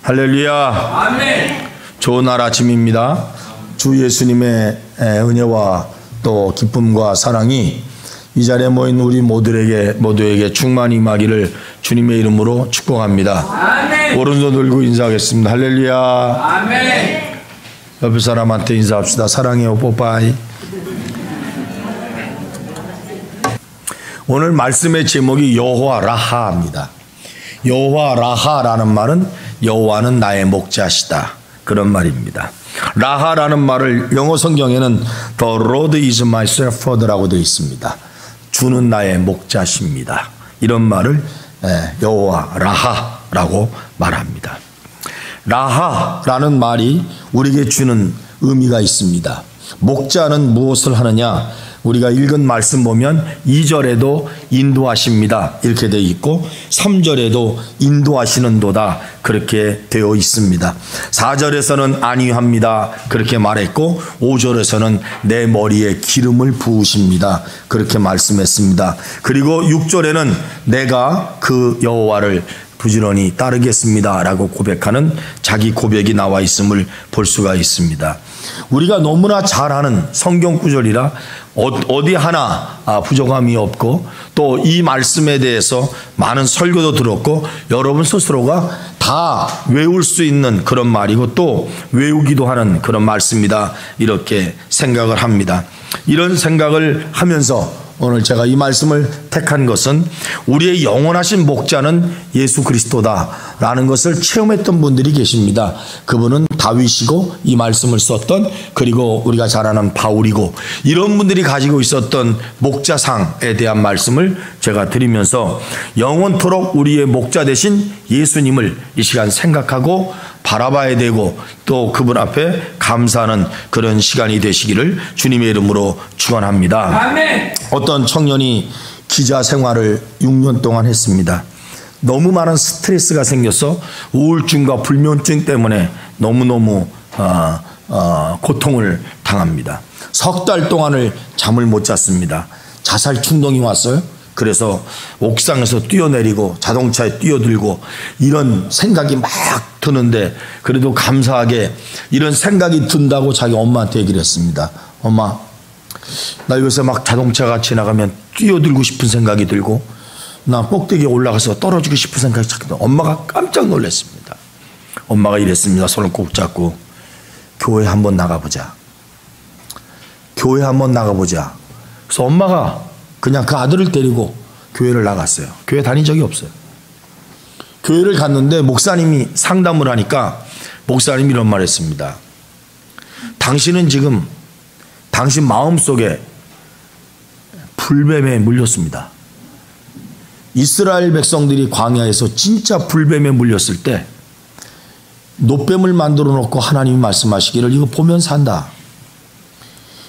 할렐루야. 아멘. 좋은 날 아침입니다. 주 예수님의 은혜와 또 기쁨과 사랑이 이 자리에 모인 우리 모두에게 충만히 임하기를 주님의 이름으로 축복합니다. 아멘. 오른손 들고 인사하겠습니다. 할렐루야. 아멘. 옆에 사람한테 인사합시다. 사랑해요. 뽀빠이. 오늘 말씀의 제목이 여호와 라하입니다. 여호와 라하라는 말은 여호와는 나의 목자시다, 그런 말입니다. 라하라는 말을 영어 성경에는 The Lord is my shepherd라고 되어 있습니다. 주는 나의 목자십니다. 이런 말을 여호와 라하라고 말합니다. 라하라는 말이 우리에게 주는 의미가 있습니다. 목자는 무엇을 하느냐? 우리가 읽은 말씀 보면 2절에도 인도하십니다 이렇게 되어 있고 3절에도 인도하시는도다 그렇게 되어 있습니다. 4절에서는 안위합니다 그렇게 말했고 5절에서는 내 머리에 기름을 부으십니다 그렇게 말씀했습니다. 그리고 6절에는 내가 그 여호와를 부지런히 따르겠습니다 라고 고백하는 자기 고백이 나와 있음을 볼 수가 있습니다. 우리가 너무나 잘 아는 성경 구절이라 어디 하나 부족함이 없고 또 이 말씀에 대해서 많은 설교도 들었고 여러분 스스로가 다 외울 수 있는 그런 말이고 또 외우기도 하는 그런 말씀이다 이렇게 생각을 합니다. 이런 생각을 하면서 오늘 제가 이 말씀을 택한 것은 우리의 영원하신 목자는 예수 그리스도다라는 것을 체험했던 분들이 계십니다. 그분은 다윗이고 이 말씀을 썼던, 그리고 우리가 잘 아는 바울이고, 이런 분들이 가지고 있었던 목자상에 대한 말씀을 제가 드리면서 영원토록 우리의 목자 되신 예수님을 이 시간 생각하고 바라봐야 되고 또 그분 앞에 감사하는 그런 시간이 되시기를 주님의 이름으로 축원합니다. 아멘. 어떤 청년이 기자 생활을 6년 동안 했습니다. 너무 많은 스트레스가 생겨서 우울증과 불면증 때문에 너무너무 고통을 당합니다. 석 달 동안을 잠을 못 잤습니다. 자살 충동이 왔어요. 그래서 옥상에서 뛰어내리고 자동차에 뛰어들고 이런 생각이 막 드는데 그래도 감사하게 이런 생각이 든다고 자기 엄마한테 얘기를 했습니다. 엄마, 나 요새 막 자동차가 지나가면 뛰어들고 싶은 생각이 들고 나 꼭대기에 올라가서 떨어지고 싶은 생각이 자꾸 들어요. 엄마가 깜짝 놀랐습니다. 엄마가 이랬습니다. 손을 꼭 잡고 교회 한번 나가보자. 교회 한번 나가보자. 그래서 엄마가 그냥 그 아들을 데리고 교회를 나갔어요. 교회 다닌 적이 없어요. 교회를 갔는데 목사님이 상담을 하니까 목사님이 이런 말 했습니다. 당신은 지금 당신 마음속에 불뱀에 물렸습니다. 이스라엘 백성들이 광야에서 진짜 불뱀에 물렸을 때 놋뱀을 만들어 놓고 하나님이 말씀하시기를 이거 보면 산다.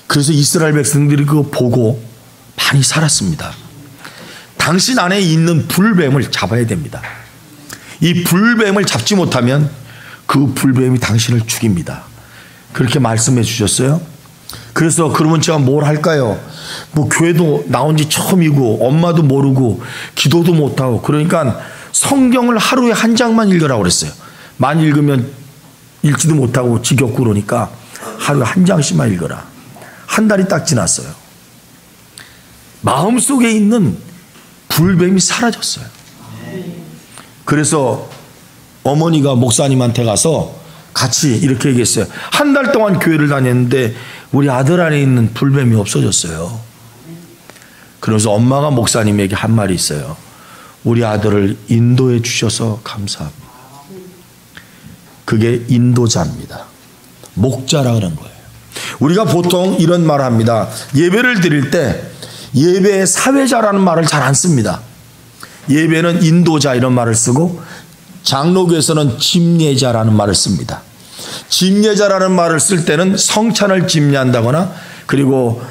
그래서 이스라엘 백성들이 그거 보고 많이 살았습니다. 당신 안에 있는 불뱀을 잡아야 됩니다. 이 불뱀을 잡지 못하면 그 불뱀이 당신을 죽입니다. 그렇게 말씀해 주셨어요. 그래서 그러면 제가 뭘 할까요? 뭐 교회도 나온 지 처음이고 엄마도 모르고 기도도 못하고 그러니까 성경을 하루에 한 장만 읽으라고 그랬어요. 많이 읽으면 읽지도 못하고 지겹고 그러니까 하루에 한 장씩만 읽어라. 한 달이 딱 지났어요. 마음속에 있는 불뱀이 사라졌어요. 그래서 어머니가 목사님한테 가서 같이 이렇게 얘기했어요. 한 달 동안 교회를 다녔는데 우리 아들 안에 있는 불뱀이 없어졌어요. 그래서 엄마가 목사님에게 한 말이 있어요. 우리 아들을 인도해 주셔서 감사합니다. 그게 인도자입니다. 목자라 그런 거예요. 우리가 보통 이런 말을 합니다. 예배를 드릴 때 예배의 사회자라는 말을 잘 안 씁니다. 예배는 인도자 이런 말을 쓰고 장로교에서는 집례자라는 말을 씁니다. 집례자라는 말을 쓸 때는 성찬을 집례한다거나 그리고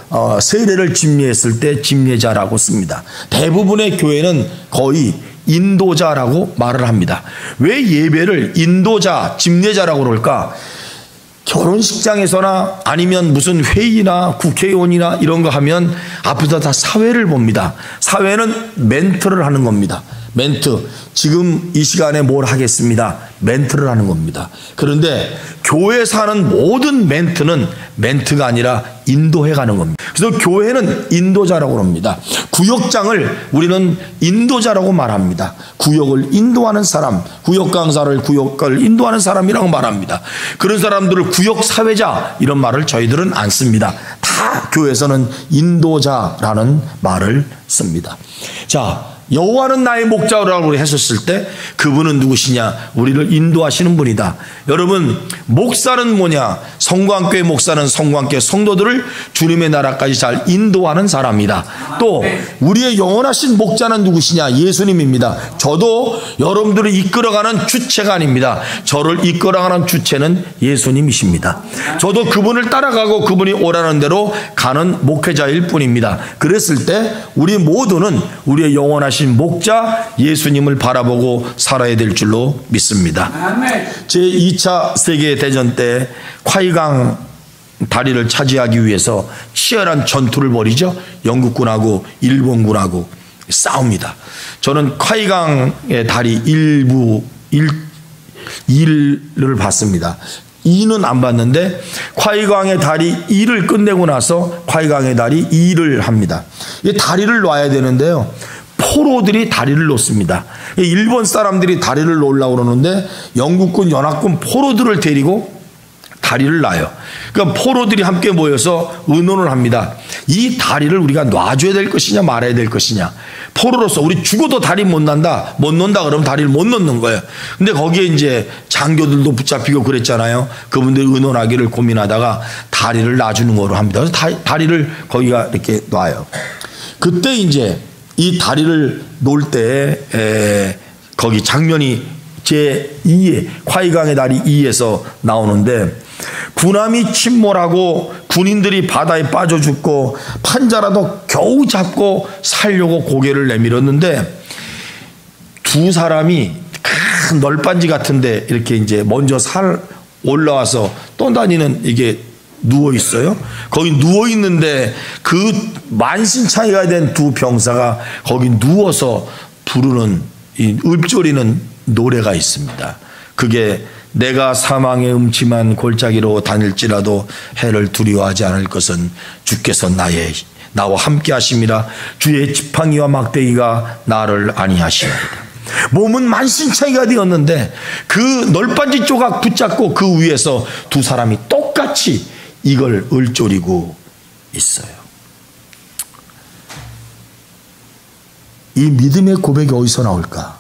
세례를 집례했을 때 집례자라고 씁니다. 대부분의 교회는 거의 인도자라고 말을 합니다. 왜 예배를 인도자, 집례자라고 그럴까? 결혼식장에서나 아니면 무슨 회의나 국회의원이나 이런 거 하면 앞에서 다 사회를 봅니다. 사회는 멘트를 하는 겁니다. 멘트. 지금 이 시간에 뭘 하겠습니다. 멘트를 하는 겁니다. 그런데 교회에서 하는 모든 멘트는 멘트가 아니라 인도해 가는 겁니다. 그래서 교회는 인도자라고 합니다. 구역장을 우리는 인도자라고 말합니다. 구역을 인도하는 사람, 구역 강사를 구역을 인도하는 사람이라고 말합니다. 그런 사람들을 구역 사회자 이런 말을 저희들은 안 씁니다. 다 교회에서는 인도자라는 말을 씁니다. 자, 여호와는 나의 목자라고 했었을 때 그분은 누구시냐? 우리를 인도하시는 분이다. 여러분, 목사는 뭐냐? 성광교회 목사는 성광교회 성도들을 주님의 나라까지 잘 인도하는 사람이다. 또 우리의 영원하신 목자는 누구시냐? 예수님입니다. 저도 여러분들을 이끌어가는 주체가 아닙니다. 저를 이끌어가는 주체는 예수님이십니다. 저도 그분을 따라가고 그분이 오라는 대로 가는 목회자일 뿐입니다. 그랬을 때 우리 모두는 우리의 영원하신 목자 예수님을 바라보고 살아야 될 줄로 믿습니다. 제2차 세계대전 때 콰이강 다리를 차지하기 위해서 치열한 전투를 벌이죠. 영국군하고 일본군하고 싸웁니다. 저는 콰이강의 다리 1을 봤습니다. 2는 안 봤는데 콰이강의 다리 1을 끝내고 나서 콰이강의 다리 2를 합니다. 이 다리를 놔야 되는데요, 포로들이 다리를 놓습니다. 일본 사람들이 다리를 놓으려고 그러는데 영국군 연합군 포로들을 데리고 다리를 놔요. 그러니까 포로들이 함께 모여서 의논을 합니다. 이 다리를 우리가 놔줘야 될 것이냐 말아야 될 것이냐. 포로로서 우리 죽어도 다리 못 놓는다 그러면 다리를 못 놓는 거예요. 근데 거기에 이제 장교들도 붙잡히고 그랬잖아요. 그분들이 의논하기를 고민하다가 다리를 놔주는 거로 합니다. 그래서 다리를 거기가 이렇게 놔요. 그때 이제 이 다리를 놓을 때 거기 장면이 제2의 콰이강의 다리 2에서 나오는데, 군함이 침몰하고 군인들이 바다에 빠져 죽고 판자라도 겨우 잡고 살려고 고개를 내밀었는데, 두 사람이 큰 널빤지 같은데 이렇게 이제 먼저 올라와서 떠다니는, 이게 누워 있어요. 거기 누워 있는데 그 만신창이가 된 두 병사가 거기 누워서 부르는 이 읊조리는 노래가 있습니다. 그게 내가 사망의 음침한 골짜기로 다닐지라도 해를 두려워하지 않을 것은 주께서 나와 함께 하심이라. 주의 지팡이와 막대기가 나를 안위하시나이다. 몸은 만신창이가 되었는데 그 널빤지 조각 붙잡고 그 위에서 두 사람이 똑같이 이걸 읊조리고 있어요. 이 믿음의 고백이 어디서 나올까?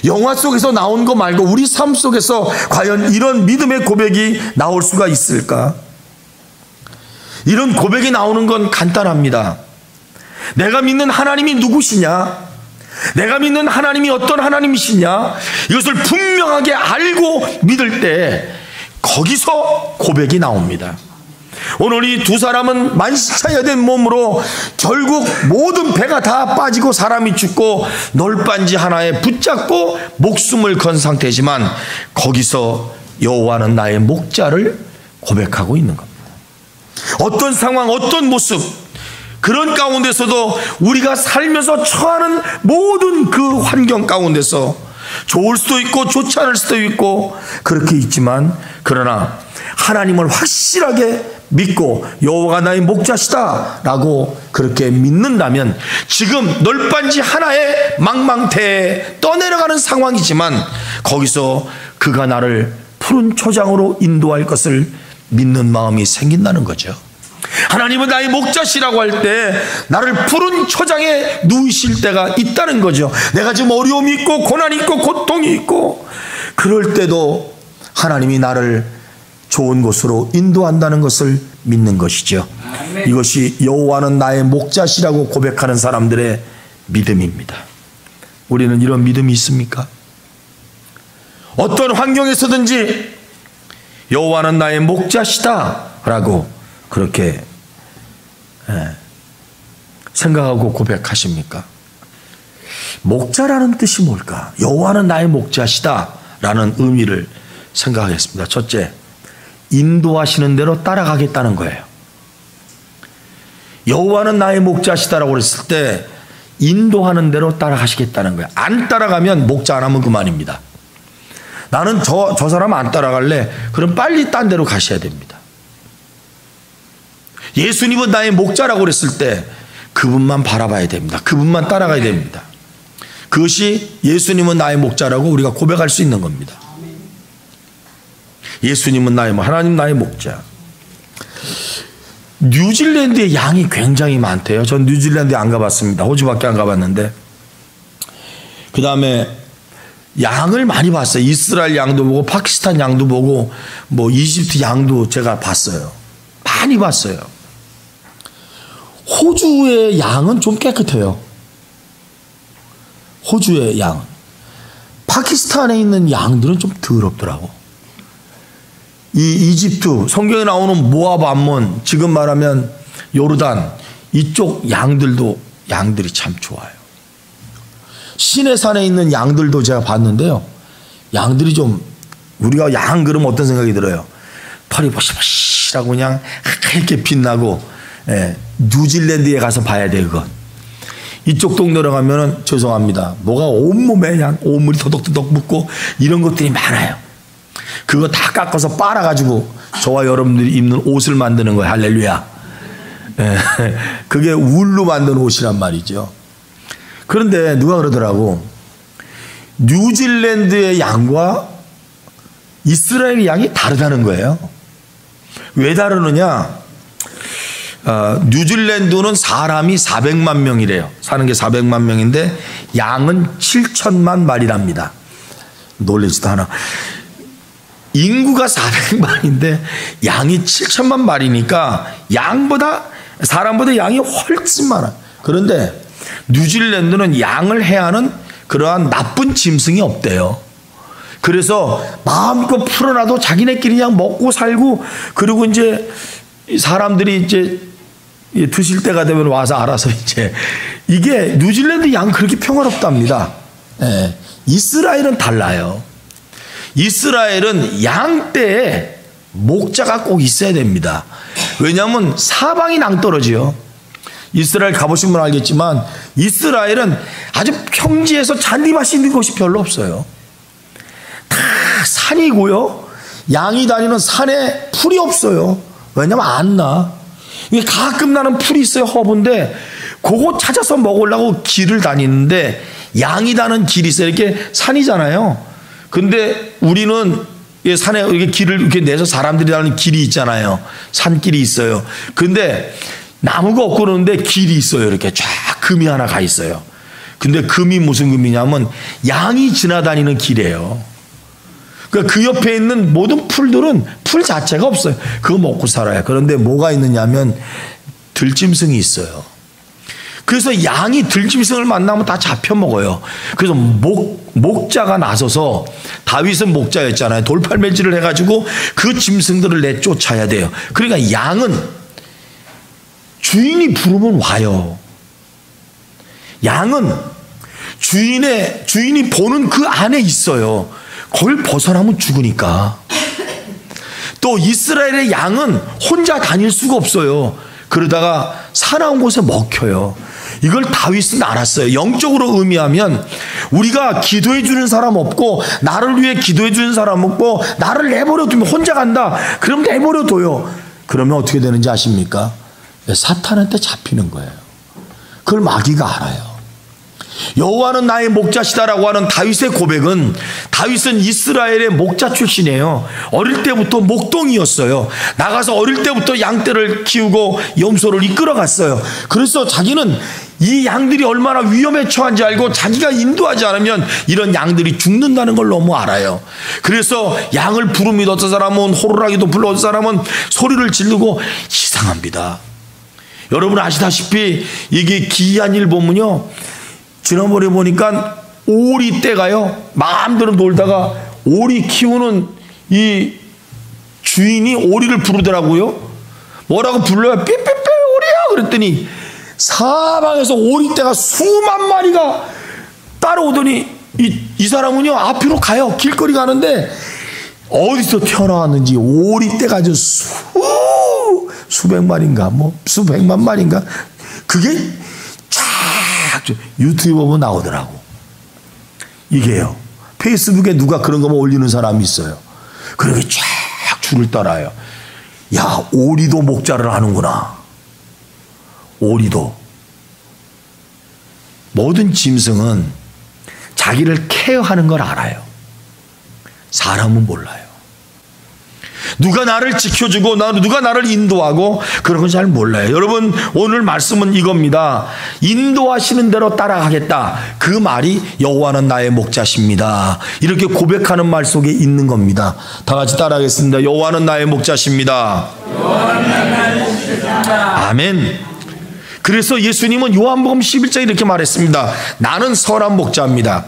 영화 속에서 나온 거 말고 우리 삶 속에서 과연 이런 믿음의 고백이 나올 수가 있을까? 이런 고백이 나오는 건 간단합니다. 내가 믿는 하나님이 누구시냐? 내가 믿는 하나님이 어떤 하나님이시냐? 이것을 분명하게 알고 믿을 때 거기서 고백이 나옵니다. 오늘 이 두 사람은 만신창이가 된 몸으로 결국 모든 배가 다 빠지고 사람이 죽고 널빤지 하나에 붙잡고 목숨을 건 상태지만 거기서 여호와는 나의 목자를 고백하고 있는 겁니다. 어떤 상황, 어떤 모습, 그런 가운데서도 우리가 살면서 처하는 모든 그 환경 가운데서 좋을 수도 있고 좋지 않을 수도 있고 그렇게 있지만, 그러나 하나님을 확실하게 믿고 여호와가 나의 목자시다 라고 그렇게 믿는다면, 지금 널빤지 하나의 망망대해에 떠내려가는 상황이지만 거기서 그가 나를 푸른 초장으로 인도할 것을 믿는 마음이 생긴다는 거죠. 하나님은 나의 목자시라고 할 때 나를 푸른 초장에 누이실 때가 있다는 거죠. 내가 지금 어려움이 있고 고난이 있고 고통이 있고 그럴 때도 하나님이 나를 좋은 곳으로 인도한다는 것을 믿는 것이죠. 이것이 여호와는 나의 목자시라고 고백하는 사람들의 믿음입니다. 우리는 이런 믿음이 있습니까? 어떤 환경에서든지 여호와는 나의 목자시다 라고 그렇게 생각하고 고백하십니까? 목자라는 뜻이 뭘까? 여호와는 나의 목자시다 라는 의미를 생각하겠습니다. 첫째, 인도하시는 대로 따라가겠다는 거예요. 여호와는 나의 목자시다라고 했을 때 인도하는 대로 따라가시겠다는 거예요. 안 따라가면 목자 안 하면 그만입니다. 나는 저 사람 안 따라갈래. 그럼 빨리 딴 데로 가셔야 됩니다. 예수님은 나의 목자라고 그랬을 때 그분만 바라봐야 됩니다. 그분만 따라가야 됩니다. 그것이 예수님은 나의 목자라고 우리가 고백할 수 있는 겁니다. 예수님은 하나님 나의 목자. 뉴질랜드에 양이 굉장히 많대요. 전 뉴질랜드에 안 가봤습니다. 호주밖에 안 가봤는데. 그 다음에 양을 많이 봤어요. 이스라엘 양도 보고 파키스탄 양도 보고 뭐 이집트 양도 제가 봤어요. 많이 봤어요. 호주의 양은 좀 깨끗해요. 호주의 양은. 파키스탄에 있는 양들은 좀 더럽더라고. 이 이집트, 성경에 나오는 모압, 암몬, 지금 말하면 요르단, 이쪽 양들이 참 좋아요. 시내산에 있는 양들도 제가 봤는데요. 양들이 좀, 우리가 양 그러면 어떤 생각이 들어요? 털이 보시보시라고 그냥 하얗게 빛나고, 뉴질랜드에 가서 봐야 돼요, 그건. 이쪽 동네로 가면은 죄송합니다. 뭐가 온몸에 그냥 오물이 더덕더덕 묻고 이런 것들이 많아요. 그거 다 깎아서 빨아가지고 저와 여러분들이 입는 옷을 만드는 거예요. 할렐루야. 그게 울로 만든 옷이란 말이죠. 그런데 누가 그러더라고. 뉴질랜드의 양과 이스라엘의 양이 다르다는 거예요. 왜 다르느냐? 뉴질랜드는 사람이 400만 명이래요. 사는 게 400만 명인데 양은 7천만 마리랍니다. 놀라지도 않아. 인구가 400만인데 양이 7천만 마리니까 사람보다 양이 훨씬 많아. 그런데 뉴질랜드는 양을 해하는 그러한 나쁜 짐승이 없대요. 그래서 마음껏 풀어놔도 자기네끼리 그냥 먹고 살고, 그리고 이제 사람들이 이제 드실 때가 되면 와서 알아서 이제, 이게 뉴질랜드 양 그렇게 평화롭답니다. 이스라엘은 달라요. 이스라엘은 양 떼에 목자가 꼭 있어야 됩니다. 왜냐하면 사방이 낭떠러지요. 이스라엘 가보신 분 알겠지만 이스라엘은 아주 평지에서 잔디밭이 있는 곳이 별로 없어요. 다 산이고요. 양이 다니는 산에 풀이 없어요. 왜냐하면 안 나. 가끔 나는 풀이 있어요. 허브인데 그거 찾아서 먹으려고 길을 다니는데 양이 다는 길이 있어요. 이렇게 산이잖아요. 근데 우리는 산에 이렇게 길을 이렇게 내서 사람들이 다니는 길이 있잖아요. 산길이 있어요. 근데 나무가 없고 그러는데 길이 있어요. 이렇게 쫙 금이 하나 가 있어요. 근데 금이 무슨 금이냐면 양이 지나다니는 길이에요. 그러니까 그 옆에 있는 모든 풀들은 풀 자체가 없어요. 그거 먹고 살아요. 그런데 뭐가 있느냐면 들짐승이 있어요. 그래서 양이 들짐승을 만나면 다 잡혀 먹어요. 그래서 목자가 나서서, 다윗은 목자였잖아요. 돌팔매질을 해가지고 그 짐승들을 내쫓아야 돼요. 그러니까 양은 주인이 부르면 와요. 양은 주인이 보는 그 안에 있어요. 거길 벗어나면 죽으니까. 또 이스라엘의 양은 혼자 다닐 수가 없어요. 그러다가 사나운 곳에 먹혀요. 이걸 다윗은 알았어요. 영적으로 의미하면 우리가 기도해 주는 사람 없고, 나를 위해 기도해 주는 사람 없고, 나를 내버려 두면 혼자 간다. 그럼 내버려 둬요. 그러면 어떻게 되는지 아십니까? 사탄한테 잡히는 거예요. 그걸 마귀가 알아요. 여호와는 나의 목자시다라고 하는 다윗의 고백은, 다윗은 이스라엘의 목자 출신이에요. 어릴 때부터 목동이었어요. 나가서 어릴 때부터 양떼를 키우고 염소를 이끌어갔어요. 그래서 자기는 이 양들이 얼마나 위험에 처한지 알고 자기가 인도하지 않으면 이런 양들이 죽는다는 걸 너무 알아요. 그래서 양을 부릅니다. 어떤 사람은 호루라기도 불러, 어떤 사람은 소리를 지르고. 이상합니다. 여러분 아시다시피 이게 기이한 일 보면요, 지난번에 보니까 오리 떼가요, 마음대로 놀다가 오리 키우는 이 주인이 오리를 부르더라고요. 뭐라고 불러요? 삐삐삐 오리야. 그랬더니 사방에서 오리 떼가 수만 마리가 따라오더니 이 사람은요 앞으로 가요. 길거리 가는데 어디서 튀어나왔는지 오리 떼가 아주 수백 마리인가 뭐 수백만 마리인가, 그게 쫙 유튜브 보면 나오더라고. 이게요. 페이스북에 누가 그런 거만 올리는 사람이 있어요. 그렇게 쫙 줄을 따라요. 야, 오리도 목자를 하는구나. 오리도. 모든 짐승은 자기를 케어하는 걸 알아요. 사람은 몰라요. 누가 나를 지켜주고 누가 나를 인도하고 그런 건 잘 몰라요. 여러분, 오늘 말씀은 이겁니다. 인도하시는 대로 따라가겠다. 그 말이 여호와는 나의 목자십니다. 이렇게 고백하는 말 속에 있는 겁니다. 다 같이 따라하겠습니다. 여호와는 나의 목자십니다. 아멘. 그래서 예수님은 요한복음 11장에 이렇게 말했습니다. 나는 선한 목자입니다.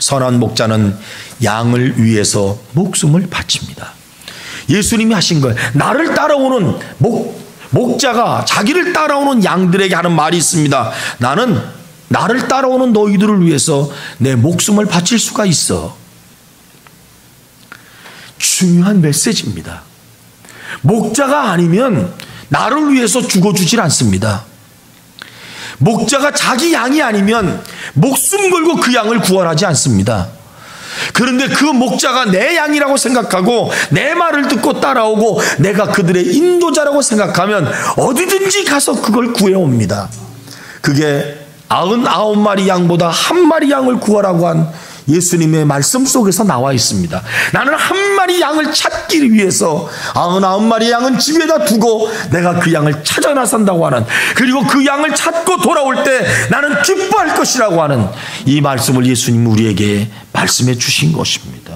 선한 목자는 양을 위해서 목숨을 바칩니다. 예수님이 하신 거예요. 나를 따라오는 목자가 자기를 따라오는 양들에게 하는 말이 있습니다. 나는 나를 따라오는 너희들을 위해서 내 목숨을 바칠 수가 있어. 중요한 메시지입니다. 목자가 아니면 나를 위해서 죽어주질 않습니다. 목자가 자기 양이 아니면 목숨 걸고 그 양을 구원하지 않습니다. 그런데 그 목자가 내 양이라고 생각하고 내 말을 듣고 따라오고 내가 그들의 인도자라고 생각하면 어디든지 가서 그걸 구해옵니다. 그게 99마리 양보다 한 마리 양을 구하라고 한 예수님의 말씀 속에서 나와 있습니다. 나는 한 마리 양을 찾기 위해서 99마리 양은 집에다 두고 내가 그 양을 찾아 나선다고 하는, 그리고 그 양을 찾고 돌아올 때 나는 기뻐할 것이라고 하는 이 말씀을 예수님이 우리에게 말씀해 주신 것입니다.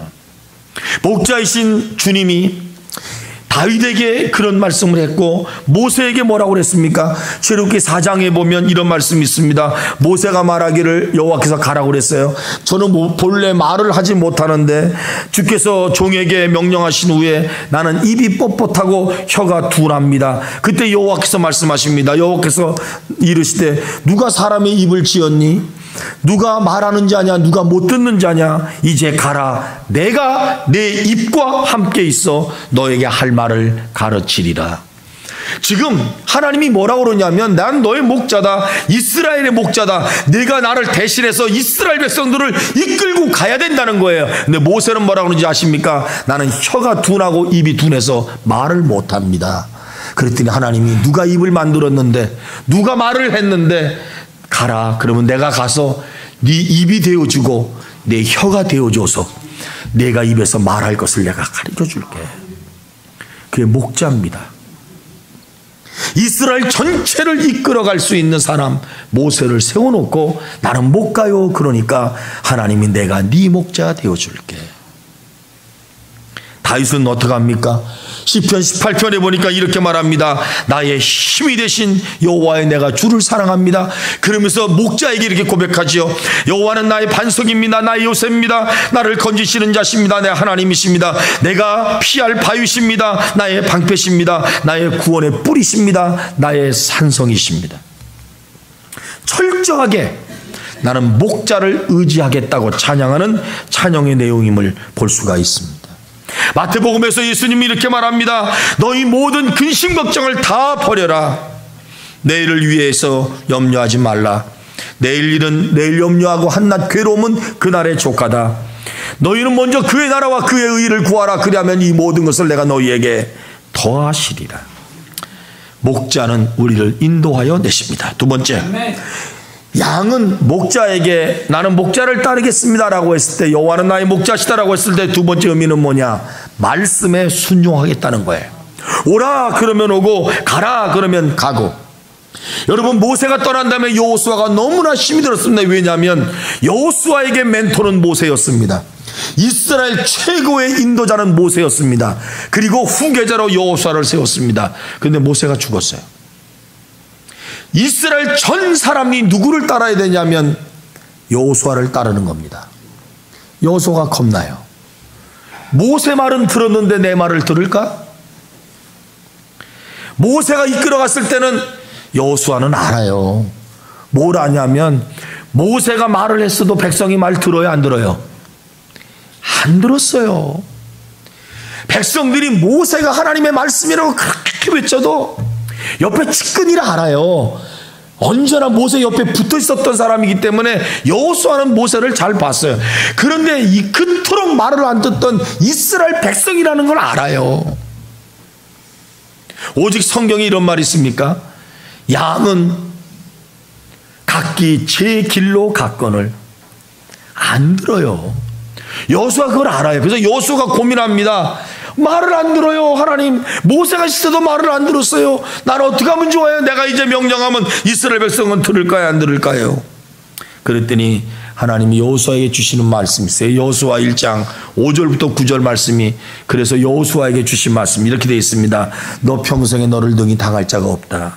목자이신 주님이 다윗에게 그런 말씀을 했고 모세에게 뭐라고 그랬습니까? 출애굽기 4장에 보면 이런 말씀이 있습니다. 모세가 말하기를 여호와께서 가라고 그랬어요. 저는 본래 말을 하지 못하는데 주께서 종에게 명령하신 후에 나는 입이 뻣뻣하고 혀가 둔합니다. 그때 여호와께서 말씀하십니다. 여호와께서 이르시되 누가 사람의 입을 지었니? 누가 말하는 자냐? 누가 못 듣는 자냐? 이제 가라. 내가 내 입과 함께 있어 너에게 할 말을 가르치리라. 지금 하나님이 뭐라고 그러냐면 난 너의 목자다. 이스라엘의 목자다. 내가 나를 대신해서 이스라엘 백성들을 이끌고 가야 된다는 거예요. 근데 모세는 뭐라고 그러는지 아십니까? 나는 혀가 둔하고 입이 둔해서 말을 못합니다. 그랬더니 하나님이 누가 입을 만들었는데 누가 말을 했는데 가라. 그러면 내가 가서 네 입이 되어주고 내 혀가 되어줘서 내가 입에서 말할 것을 내가 가르쳐 줄게. 그게 목자입니다. 이스라엘 전체를 이끌어갈 수 있는 사람 모세를 세워놓고 나는 못 가요. 그러니까 하나님이 내가 네 목자 되어줄게. 다윗은 어떻게 합니까? 시편 18편에 보니까 이렇게 말합니다. 나의 힘이 되신 여호와의 내가 주를 사랑합니다. 그러면서 목자에게 이렇게 고백하지요. 여호와는 나의 반석입니다. 나의 요새입니다. 나를 건지시는 자십니다. 내 하나님이십니다. 내가 피할 바위십니다. 나의 방패십니다. 나의 구원의 뿌리십니다. 나의 산성이십니다. 철저하게 나는 목자를 의지하겠다고 찬양하는 찬양의 내용임을 볼 수가 있습니다. 마태복음에서 예수님이 이렇게 말합니다. 너희 모든 근심 걱정을 다 버려라. 내일을 위해서 염려하지 말라. 내일 일은 내일 염려하고 한낱 괴로움은 그날의 조카다. 너희는 먼저 그의 나라와 그의 의를 구하라. 그리하면 이 모든 것을 내가 너희에게 더하시리라. 목자는 우리를 인도하여 내십니다. 두 번째, 양은 목자에게 나는 목자를 따르겠습니다라고 했을 때, 여호와는 나의 목자시다라고 했을 때 두 번째 의미는 뭐냐? 말씀에 순종하겠다는 거예요. 오라 그러면 오고 가라 그러면 가고. 여러분, 모세가 떠난 다음에 여호수아가 너무나 힘이 들었습니다. 왜냐하면 여호수아에게 멘토는 모세였습니다. 이스라엘 최고의 인도자는 모세였습니다. 그리고 후계자로 여호수아를 세웠습니다. 그런데 모세가 죽었어요. 이스라엘 전 사람이 누구를 따라야 되냐면 여호수아를 따르는 겁니다. 여호수아가 겁나요. 모세 말은 들었는데 내 말을 들을까? 모세가 이끌어갔을 때는 여호수아는 알아요. 뭘 아냐면 모세가 말을 했어도 백성이 말 들어요, 안 들어요? 안 들었어요. 백성들이 모세가 하나님의 말씀이라고 그렇게 외쳐도 옆에 측근이라 알아요. 언제나 모세 옆에 붙어 있었던 사람이기 때문에 여호수아는 모세를 잘 봤어요. 그런데 이 그토록 말을 안 듣던 이스라엘 백성이라는 걸 알아요. 오직 성경에 이런 말이 있습니까? 양은 각기 제 길로 갔거늘 안 들어요. 여호수아 그걸 알아요. 그래서 여호수아가 고민합니다. 말을 안 들어요. 하나님, 모세가 시대도 말을 안 들었어요. 나는 어떻게 하면 좋아요? 내가 이제 명령하면 이스라엘 백성은 들을까요, 안 들을까요? 그랬더니 하나님이 여호수아에게 주시는 말씀이 있어요. 여호수아 1장 5절부터 9절 말씀이, 그래서 여호수아에게 주신 말씀이 이렇게 되어 있습니다. 너 평생에 너를 등이 당할 자가 없다.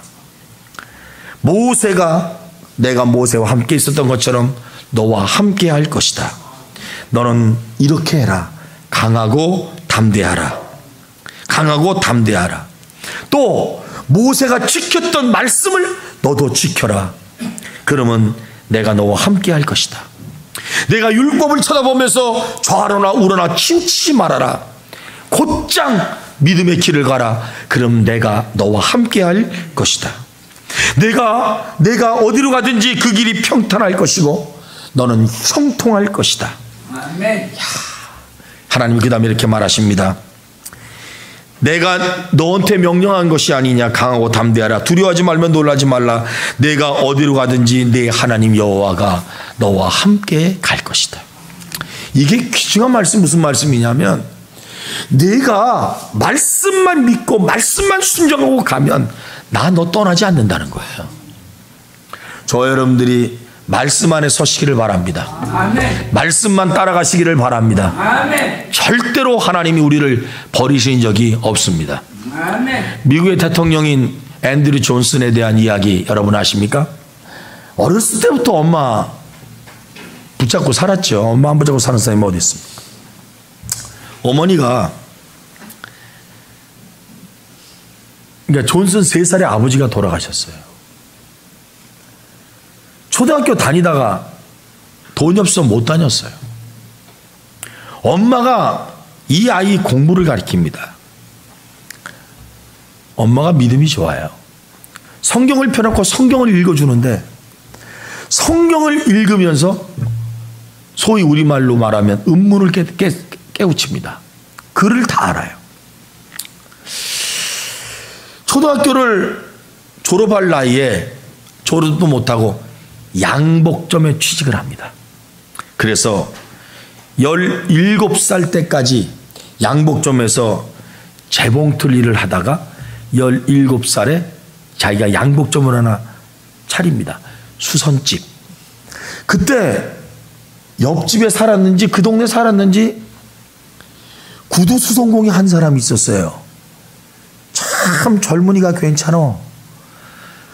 내가 모세와 함께 있었던 것처럼 너와 함께 할 것이다. 너는 이렇게 해라. 강하고 담대하라. 강하고 담대하라. 또 모세가 지켰던 말씀을 너도 지켜라. 그러면 내가 너와 함께 할 것이다. 내가 율법을 쳐다보면서 좌로나 우로나 치우치지 말아라. 곧장 믿음의 길을 가라. 그럼 내가 너와 함께 할 것이다. 내가 어디로 가든지 그 길이 평탄할 것이고 너는 형통할 것이다. 아멘. 하나님이 그 다음에 이렇게 말하십니다. 내가 너한테 명령한 것이 아니냐. 강하고 담대하라. 두려워하지 말며 놀라지 말라. 내가 어디로 가든지 내 하나님 여호와가 너와 함께 갈 것이다. 이게 귀중한 말씀, 무슨 말씀이냐면, 내가 말씀만 믿고 말씀만 순종하고 가면 나 너 떠나지 않는다는 거예요. 저 여러분들이 말씀 안에 서시기를 바랍니다. 아멘. 말씀만 따라가시기를 바랍니다. 아멘. 절대로 하나님이 우리를 버리신 적이 없습니다. 아멘. 미국의 대통령인 앤드류 존슨에 대한 이야기 여러분 아십니까? 어렸을 때부터 엄마 붙잡고 살았죠. 엄마 안 붙잡고 사는 사람이 어디 있습니까? 어머니가, 그러니까 존슨 3살의 아버지가 돌아가셨어요. 초등학교 다니다가 돈이 없어서 못 다녔어요. 엄마가 이 아이 공부를 가르칩니다. 엄마가 믿음이 좋아요. 성경을 펴놓고 성경을 읽어주는데, 성경을 읽으면서 소위 우리말로 말하면 음문을 깨우칩니다. 글을 다 알아요. 초등학교를 졸업할 나이에 졸업도 못하고 양복점에 취직을 합니다. 그래서 17살 때까지 양복점에서 재봉틀 일을 하다가 17살에 자기가 양복점을 하나 차립니다. 수선집. 그때 옆집에 살았는지 그 동네 살았는지 구두 수선공이 한 사람이 있었어요. 참 젊은이가 괜찮아.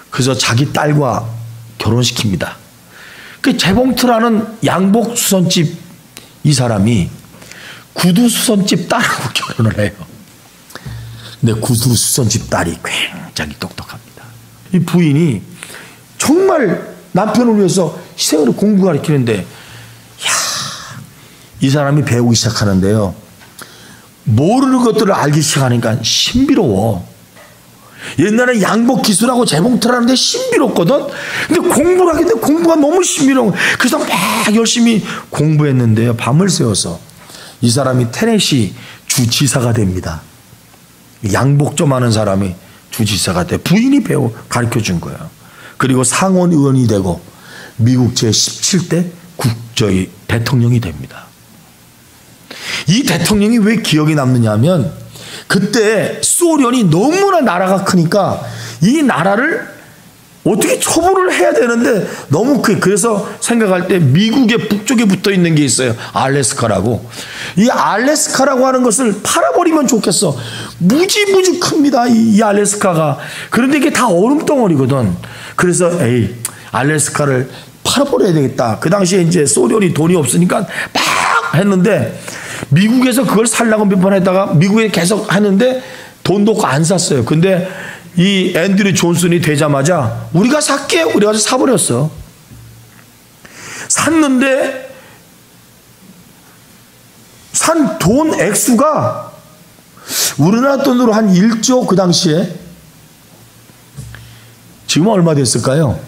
그래서 자기 딸과 결혼시킵니다. 그 재봉틀하는 양복 수선집 이 사람이 구두 수선집 딸하고 결혼을 해요. 근데 구두 수선집 딸이 굉장히 똑똑합니다. 이 부인이 정말 남편을 위해서 희생으로 공부 가르치는데, 이 사람이 배우기 시작하는데요, 모르는 것들을 알기 시작하니까 신비로워. 옛날에 양복 기술하고 재봉틀 하는데 신비롭거든. 근데 공부를 하는데 공부가 너무 신비로워. 그래서 막 열심히 공부했는데요, 밤을 새워서 이 사람이 테네시 주지사가 됩니다. 양복점 하는 사람이 주지사가 돼. 부인이 가르쳐 준 거예요. 그리고 상원 의원이 되고 미국 제17대 대통령이 됩니다. 이 대통령이 왜 기억이 남느냐 하면, 그때 소련이 너무나 나라가 크니까 이 나라를 어떻게 처분을 해야 되는데 너무 그래서 생각할 때 미국의 북쪽에 붙어 있는 게 있어요. 알래스카라고. 이 알래스카라고 하는 것을 팔아버리면 좋겠어. 무지무지 큽니다, 이 알래스카가. 그런데 이게 다 얼음덩어리거든. 그래서 알래스카를 팔아버려야 되겠다. 그 당시에 이제 소련이 돈이 없으니까 막 했는데, 미국에서 그걸 살라고 몇 번 했다가 미국에 계속 하는데 돈도 없고 안 샀어요. 근데 이 앤드류 존슨이 되자마자 우리가 살게, 우리가 사버렸어. 샀는데 산 돈 액수가 우리나라 돈으로 한 1조, 그 당시에 지금 얼마 됐을까요?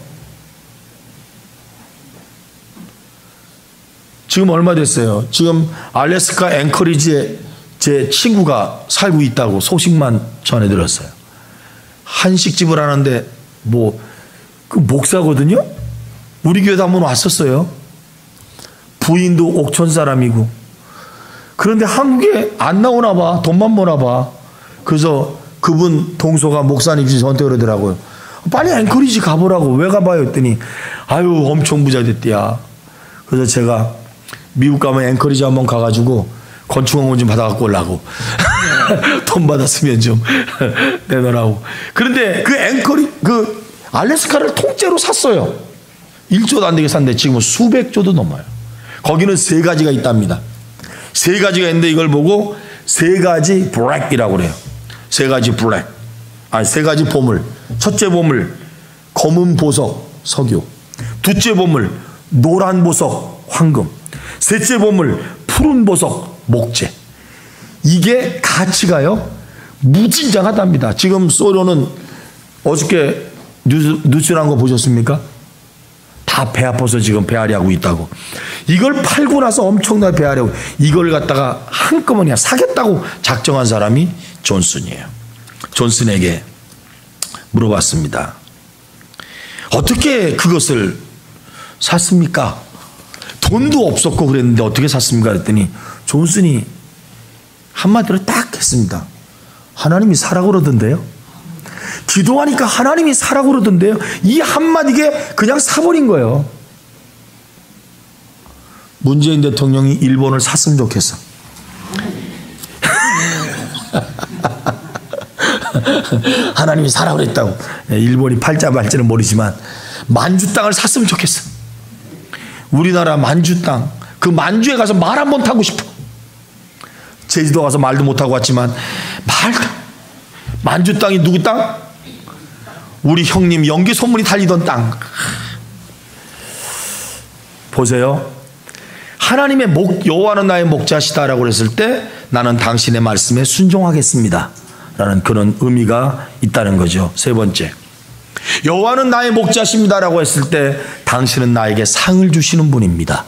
지금 얼마 됐어요? 지금 알래스카 앵커리지에 제 친구가 살고 있다고 소식만 전해 들었어요. 한식집을 하는데 그 목사거든요? 우리 교회도 한번 왔었어요. 부인도 옥천 사람이고. 그런데 한국에 안 나오나 봐. 돈만 버나 봐. 그래서 그분 동서가 목사님이 저한테 그러더라고요. 빨리 앵커리지 가보라고. 왜 가봐요? 했더니 아유 엄청 부자 됐대야. 그래서 제가 미국 가면 앵커리지 한번 가가지고 건축원금 좀 받아갖고 오려고. 돈 받았으면 좀 내놓으라고. 그런데 그 알래스카를 통째로 샀어요. 1조도 안 되게 샀는데 지금은 수백 조도 넘어요. 거기는 3가지가 있답니다. 3가지가 있는데 이걸 보고 3가지 블랙이라고 그래요. 3가지 블랙. 3가지 보물. 첫째 보물 검은 보석 석유. 둘째 보물 노란 보석 황금. 셋째 보물 푸른 보석 목재. 이게 가치가요 무진장하답니다. 지금 소련은 어저께 뉴스 난 거 보셨습니까? 다 배 아파서 지금 배앓이 하고 있다고. 이걸 팔고 나서 엄청나게 배앓이하고 이걸 갖다가 한꺼번에 사겠다고 작정한 사람이 존슨이에요. 존슨에게 물어봤습니다. 어떻게 그것을 샀습니까? 돈도 없었고 그랬는데 어떻게 샀습니까? 그랬더니 존슨이 한마디로 딱 했습니다. 하나님이 사라고 그러던데요. 기도하니까 하나님이 사라고 그러던데요. 이 한마디에 그냥 사버린 거예요. 문재인 대통령이 일본을 샀으면 좋겠어. 하나님이 사라고 그랬다고. 일본이 팔자 말지는 모르지만 만주 땅을 샀으면 좋겠어. 우리나라 만주 땅. 그 만주에 가서 말 한 번 타고 싶어. 제주도 가서 말도 못하고 왔지만 만주 땅이 누구 땅? 우리 형님 연기 소문이 달리던 땅. 보세요. 하나님의 여호와는 나의 목자시다라고 했을 때 나는 당신의 말씀에 순종하겠습니다 라는 그런 의미가 있다는 거죠. 세 번째, 여호와는 나의 목자십니다라고 했을 때 당신은 나에게 상을 주시는 분입니다.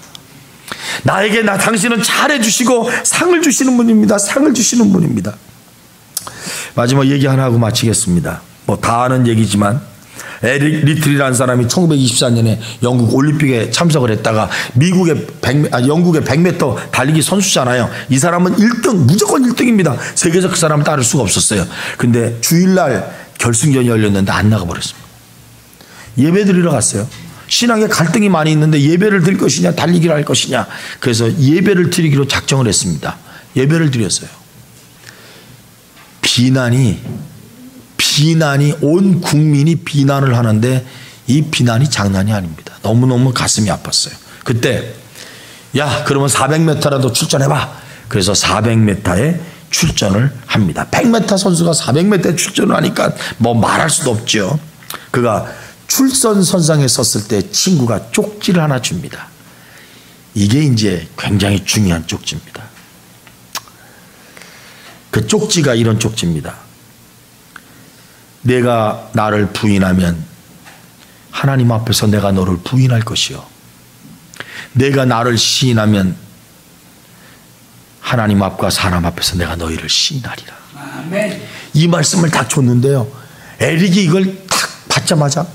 당신은 잘해주시고 상을 주시는 분입니다. 상을 주시는 분입니다. 마지막 얘기 하나 하고 마치겠습니다. 다 아는 얘기지만 에릭 리틀이라는 사람이 1924년에 영국 올림픽에 참석을 했다가 영국의 100m 달리기 선수잖아요. 이 사람은 1등, 무조건 1등입니다. 세계에서 그 사람을 따를 수가 없었어요. 근데 주일날 결승전이 열렸는데 안 나가버렸습니다. 예배 드리러 갔어요. 신앙에 갈등이 많이 있는데 예배를 드릴 것이냐 달리기를 할 것이냐. 그래서 예배를 드리기로 작정을 했습니다. 예배를 드렸어요. 비난이 온 국민이 비난을 하는데 이 비난이 장난이 아닙니다. 너무너무 가슴이 아팠어요. 그때 그러면 400m라도 출전해봐. 그래서 400m에 출전을 합니다. 100m 선수가 400m에 출전을 하니까 말할 수도 없죠. 그가 출선선상에 섰을 때 친구가 쪽지를 하나 줍니다. 이게 이제 굉장히 중요한 쪽지입니다. 그 쪽지가 이런 쪽지입니다. 내가 나를 부인하면 하나님 앞에서 내가 너를 부인할 것이요, 내가 나를 시인하면 하나님 앞과 사람 앞에서 내가 너희를 시인하리라. 아멘. 이 말씀을 딱 줬는데요, 에릭이 이걸 딱 받자마자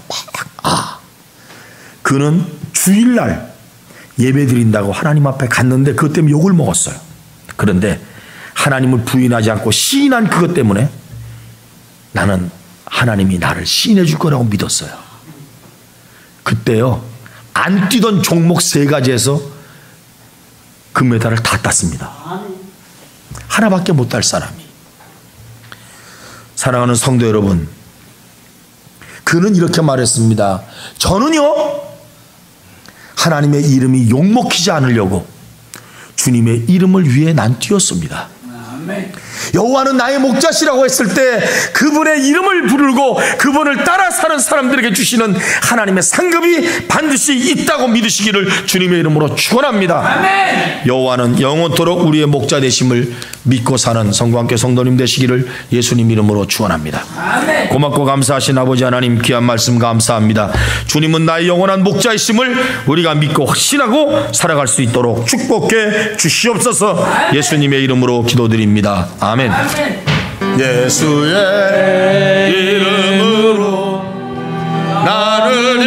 그는 주일날 예배 드린다고 하나님 앞에 갔는데 그것 때문에 욕을 먹었어요. 그런데 하나님을 부인하지 않고 시인한 그것 때문에 나는 하나님이 나를 시인해 줄 거라고 믿었어요. 그때요, 안 뛰던 종목 3가지에서 금메달을 다 땄습니다. 하나밖에 못 딸 사람이. 사랑하는 성도 여러분, 그는 이렇게 말했습니다. 저는요, 하나님의 이름이 욕먹히지 않으려고 주님의 이름을 위해 난 뛰었습니다. 아멘. 여호와는 나의 목자시라고 했을 때 그분의 이름을 부르고 그분을 따라 사는 사람들에게 주시는 하나님의 상급이 반드시 있다고 믿으시기를 주님의 이름으로 축원합니다. 아멘. 여호와는 영원토록 우리의 목자 되심을 믿고 사는 성도함께 성도님 되시기를 예수님 이름으로 축원합니다. 아멘. 고맙고 감사하신 아버지 하나님, 귀한 말씀 감사합니다. 주님은 나의 영원한 목자이심을 우리가 믿고 확신하고 살아갈 수 있도록 축복해 주시옵소서. 예수님의 이름으로 기도드립니다. 아멘. 아멘. 예수의 이름으로 나를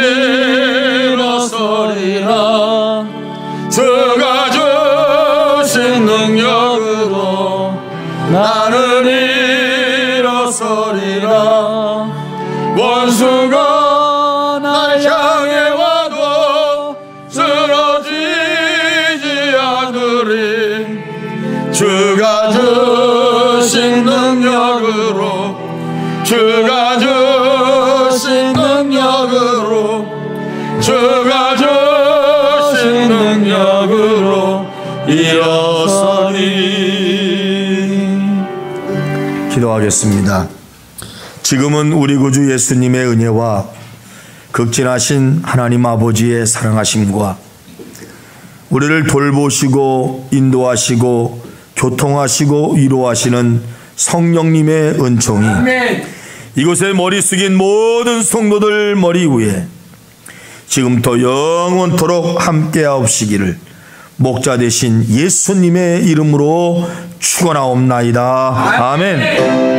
일어서리라. 주가 주신 능력으로 나를 일어서리라. 원수가 날 향해 와도 쓰러지지 않으리. 주가 주신 능력으로, 주가 주신 능력으로, 주가 주신 능력으로 일어서리. 기도하겠습니다. 지금은 우리 구주 예수님의 은혜와 극진하신 하나님 아버지의 사랑하심과 우리를 돌보시고 인도하시고 교통하시고 위로하시는 성령님의 은총이 아멘. 이곳에 머리 숙인 모든 성도들 머리 위에 지금부터 영원토록 함께하옵시기를 목자 되신 예수님의 이름으로 축원하옵나이다. 아멘.